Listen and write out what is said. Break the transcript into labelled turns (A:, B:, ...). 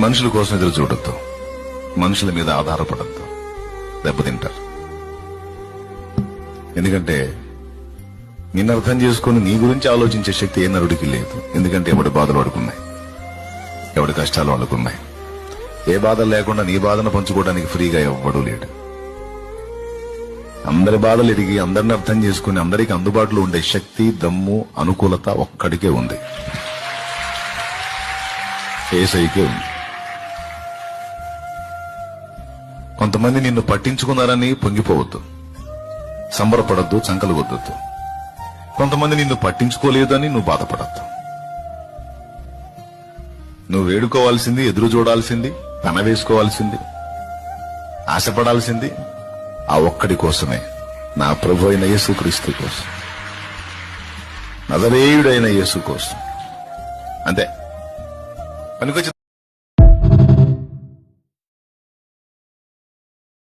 A: మనుషుల కోసం ఎదురు చూడొద్దు, మనుషుల మీద ఆధారపడద్దు, దెబ్బతింటారు. ఎందుకంటే నిన్ను అర్థం చేసుకుని నీ గురించి ఆలోచించే శక్తి ఏ నరుడికి లేదు. ఎందుకంటే ఎవడి బాధలు వాడుకున్నాయి, ఎవడి కష్టాలు వాళ్ళకున్నాయి. ఏ బాధలు లేకుండా నీ బాధను పంచుకోవడానికి ఫ్రీగా ఎవ్వడూ లేడు. అందరి బాధలు ఎరిగి అందరిని అర్థం చేసుకుని అందరికీ అందుబాటులో ఉండే శక్తి, దమ్ము, అనుకూలత ఒక్కడికే ఉంది, యేసయ్యకే ఉంది. కొంతమంది నిన్ను పట్టించుకున్నారని పొంగిపోవద్దు, సంబరపడద్దు, చంకలు కొద్దొద్దు. కొంతమంది నిన్ను పట్టించుకోలేదని నువ్వు బాధపడద్దు. నువ్వు వేడుకోవాల్సింది, ఎదురు చూడాల్సింది, తన వేసుకోవాల్సింది, ఆశపడాల్సింది ఆ ఒక్కడి కోసమే, నా ప్రభు అయిన యేసుక్రీస్తు కోసం, నజరేయుడైన యేసు కోసం. అంతే. పనికొచ్చి